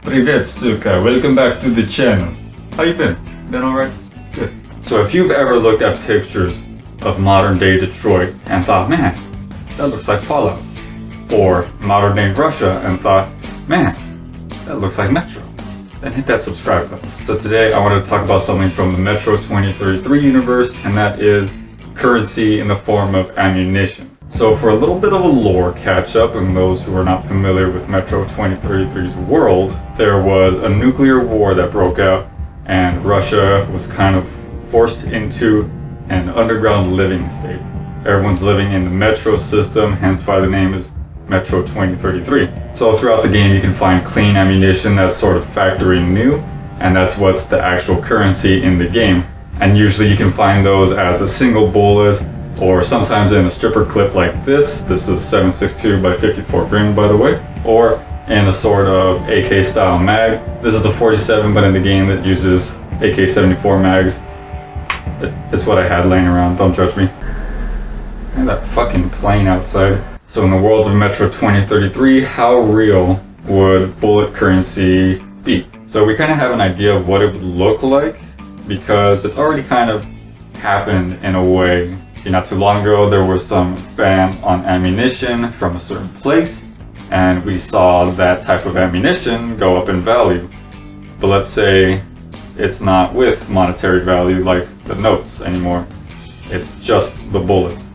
Привет, suka. Welcome back to the channel. How you been? Been alright? Good. So if you've ever looked at pictures of modern day Detroit and thought, man, that looks like Fallout. Or modern day Russia and thought, man, that looks like Metro. Then hit that subscribe button. So today I wanted to talk about something from the Metro 2033 universe, and that is currency in the form of ammunition. So for a little bit of a lore catch up, and those who are not familiar with Metro 2033's world, there was a nuclear war that broke out and Russia was kind of forced into an underground living state. Everyone's living in the Metro system, hence why the name is Metro 2033. So throughout the game you can find clean ammunition that's sort of factory new, and that's what's the actual currency in the game. And usually you can find those as a single bullet, or sometimes in a stripper clip like this. This is 7.62 by 54 grain, by the way, or in a sort of AK style mag. This is a 47, but in the game it uses AK-74 mags. It's what I had laying around, don't judge me. And that fucking plane outside. So in the world of Metro 2033, how real would bullet currency be? So we kind of have an idea of what it would look like, because it's already kind of happened in a way. Not too long ago there was some ban on ammunition from a certain place, and we saw that type of ammunition go up in value. But let's say it's not with monetary value like the notes anymore. It's just the bullets.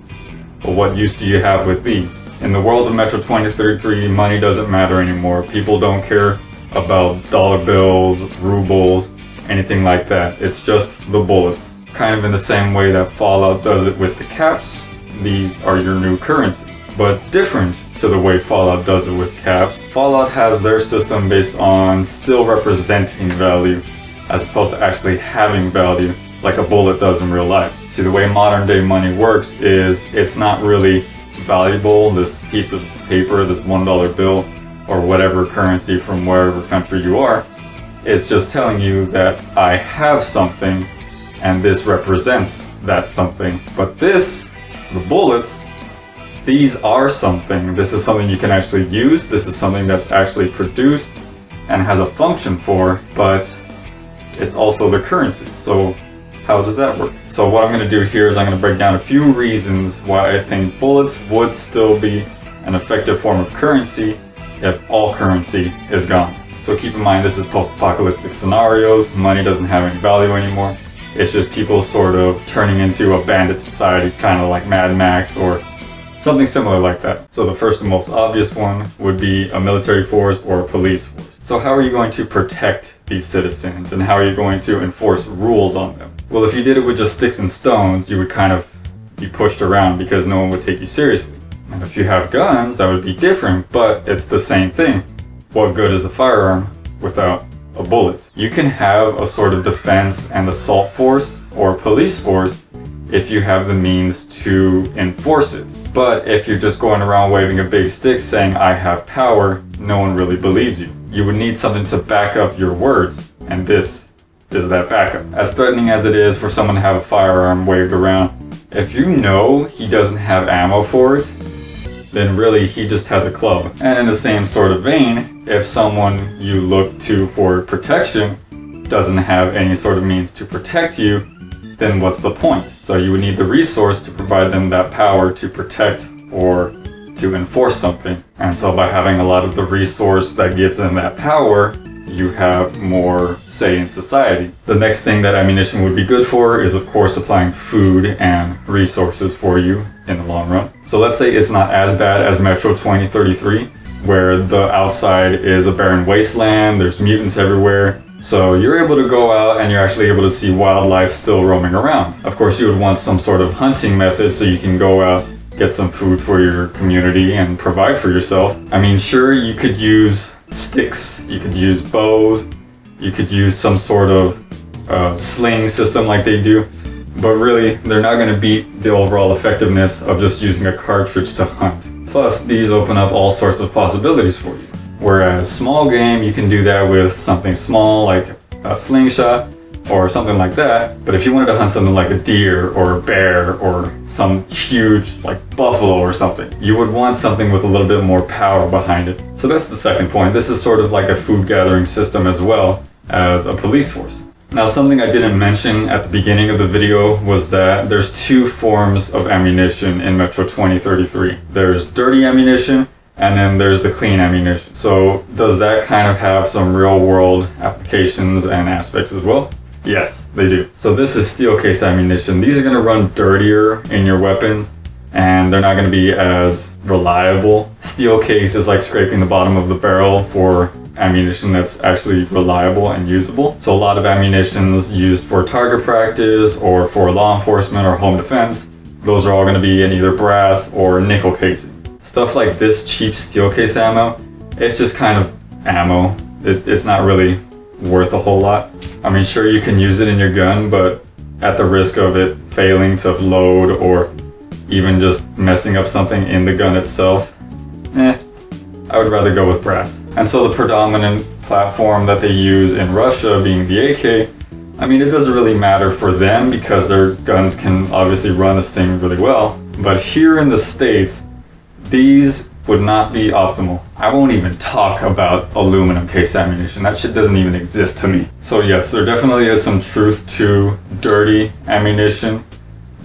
Well, what use do you have with these? In the world of Metro 2033, money doesn't matter anymore. People don't care about dollar bills, rubles, anything like that. It's just the bullets. Kind of in the same way that Fallout does it with the caps, these are your new currency. But different to the way Fallout does it with caps, Fallout has their system based on still representing value, as opposed to actually having value like a bullet does in real life. See, the way modern day money works is it's not really valuable, this piece of paper, this $1 bill, or whatever currency from wherever country you are. It's just telling you that I have something, and this represents that something. But this, the bullets, these are something. This is something you can actually use. This is something that's actually produced and has a function for, but it's also the currency. So how does that work? So what I'm going to do here is I'm going to break down a few reasons why I think bullets would still be an effective form of currency if all currency is gone. So keep in mind, this is post-apocalyptic scenarios. Money doesn't have any value anymore. It's just people sort of turning into a bandit society, kind of like Mad Max or something similar like that. So the first and most obvious one would be a military force or a police force. So how are you going to protect these citizens, and how are you going to enforce rules on them? Well, if you did it with just sticks and stones, you would kind of be pushed around because no one would take you seriously. And if you have guns, that would be different, but it's the same thing. What good is a firearm without a bullet? You can have a sort of defense and assault force or police force if you have the means to enforce it. But if you're just going around waving a big stick saying I have power, no one really believes you. You would need something to back up your words, and this is that backup. As threatening as it is for someone to have a firearm waved around, if you know he doesn't have ammo for it, then really he just has a club. And in the same sort of vein, if someone you look to for protection doesn't have any sort of means to protect you, then what's the point? So you would need the resource to provide them that power to protect or to enforce something. And so by having a lot of the resource that gives them that power, you have more say in society. The next thing that ammunition would be good for is, of course, supplying food and resources for you in the long run. So let's say it's not as bad as Metro 2033, where the outside is a barren wasteland, there's mutants everywhere. So you're able to go out and you're actually able to see wildlife still roaming around. Of course, you would want some sort of hunting method so you can go out, get some food for your community and provide for yourself. I mean, sure, you could use sticks, you could use bows, you could use some sort of sling system like they do, but really they're not going to beat the overall effectiveness of just using a cartridge to hunt. Plus, these open up all sorts of possibilities for you. Whereas small game, you can do that with something small like a slingshot, or something like that. But if you wanted to hunt something like a deer or a bear or some huge like buffalo or something, you would want something with a little bit more power behind it. So that's the second point. This is sort of like a food gathering system as well as a police force. Now, something I didn't mention at the beginning of the video was that there's two forms of ammunition in Metro 2033. There's dirty ammunition, and then there's the clean ammunition. So does that kind of have some real world applications and aspects as well? Yes, they do. So this is steel case ammunition. These are gonna run dirtier in your weapons, and they're not gonna be as reliable. Steel case is like scraping the bottom of the barrel for ammunition that's actually reliable and usable. So a lot of ammunitions used for target practice or for law enforcement or home defense, those are all gonna be in either brass or nickel casing. Stuff like this cheap steel case ammo, it's just kind of ammo. It's not really worth a whole lot. I mean, sure, you can use it in your gun, but at the risk of it failing to load or even just messing up something in the gun itself, I would rather go with brass. And so the predominant platform that they use in Russia being the AK, I mean, it doesn't really matter for them because their guns can obviously run this thing really well. But here in the States, these would not be optimal. I won't even talk about aluminum case ammunition. That shit doesn't even exist to me. So yes, there definitely is some truth to dirty ammunition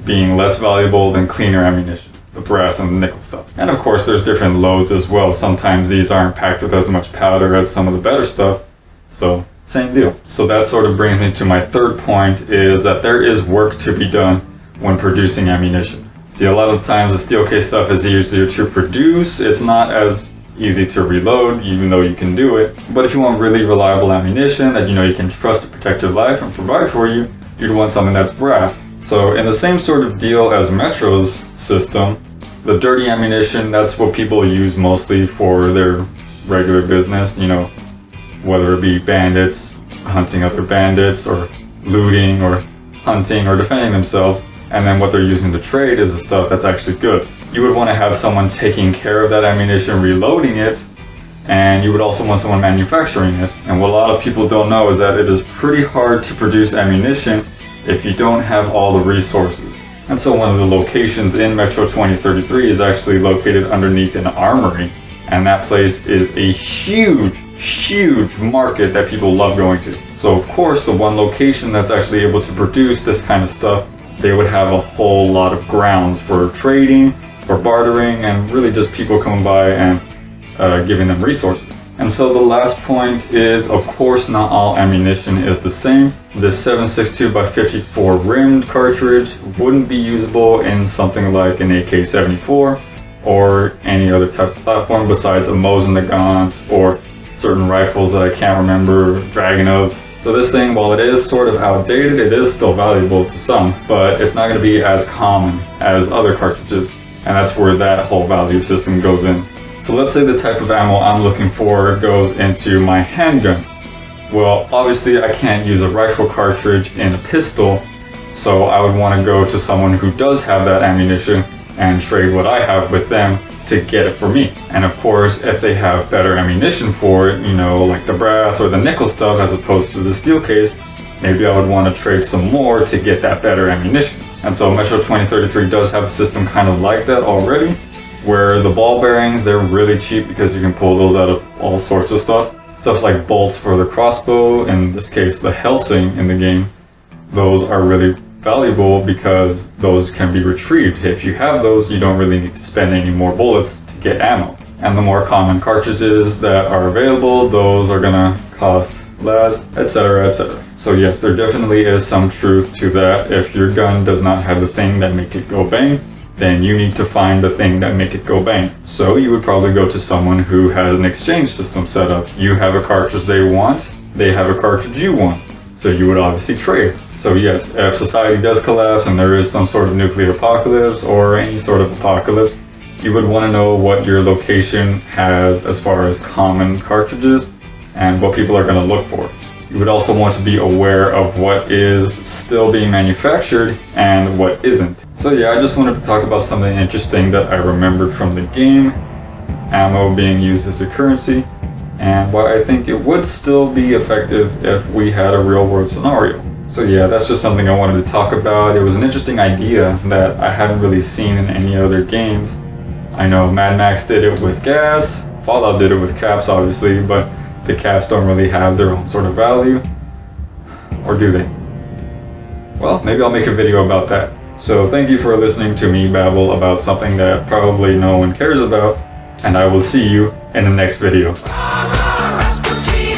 being less valuable than cleaner ammunition, the brass and the nickel stuff. And of course, there's different loads as well. Sometimes these aren't packed with as much powder as some of the better stuff. So same deal. So that sort of brings me to my third point, is that there is work to be done when producing ammunition. See, a lot of times the steel case stuff is easier to produce. It's not as easy to reload, even though you can do it. But if you want really reliable ammunition that you know you can trust to protect your life and provide for you, you'd want something that's brass. So in the same sort of deal as Metro's system, the dirty ammunition, that's what people use mostly for their regular business, you know, whether it be bandits, hunting other bandits, or looting, or hunting, or defending themselves. And then what they're using to trade is the stuff that's actually good. You would want to have someone taking care of that ammunition, reloading it, and you would also want someone manufacturing it. And what a lot of people don't know is that it is pretty hard to produce ammunition if you don't have all the resources. And so one of the locations in Metro 2033 is actually located underneath an armory. And that place is a huge, huge market that people love going to. So of course, the one location that's actually able to produce this kind of stuff, they would have a whole lot of grounds for trading, for bartering, and really just people coming by and giving them resources. And so the last point is, of course, not all ammunition is the same. This 7.62x54 rimmed cartridge wouldn't be usable in something like an AK-74 or any other type of platform besides a Mosin Nagant or certain rifles that I can't remember, Dragunovs. So this thing, while it is sort of outdated, it is still valuable to some, but it's not going to be as common as other cartridges. And that's where that whole value system goes in. So let's say the type of ammo I'm looking for goes into my handgun. Well, obviously I can't use a rifle cartridge in a pistol, so I would want to go to someone who does have that ammunition and trade what I have with them to get it for me. And of course, if they have better ammunition for it, you know, like the brass or the nickel stuff as opposed to the steel case, maybe I would want to trade some more to get that better ammunition. And so Metro 2033 does have a system kind of like that already, where the ball bearings, they're really cheap because you can pull those out of all sorts of stuff. Stuff like bolts for the crossbow, in this case the Helsing in the game, those are really valuable because those can be retrieved. If you have those, you don't really need to spend any more bullets to get ammo. And the more common cartridges that are available, those are gonna cost less, etc., etc. So yes, there definitely is some truth to that. If your gun does not have the thing that make it go bang, then you need to find the thing that make it go bang. So you would probably go to someone who has an exchange system set up. You have a cartridge they want, they have a cartridge you want. So you would obviously trade. So yes, if society does collapse and there is some sort of nuclear apocalypse or any sort of apocalypse, you would want to know what your location has as far as common cartridges and what people are going to look for. You would also want to be aware of what is still being manufactured and what isn't. So yeah, I just wanted to talk about something interesting that I remembered from the game, ammo being used as a currency, and why I think it would still be effective if we had a real world scenario. So yeah, that's just something I wanted to talk about. It was an interesting idea that I hadn't really seen in any other games. I know Mad Max did it with gas, Fallout did it with caps obviously, but the caps don't really have their own sort of value. Or do they? Well, maybe I'll make a video about that. So thank you for listening to me babble about something that probably no one cares about, and I will see you in the next video. Rasputin.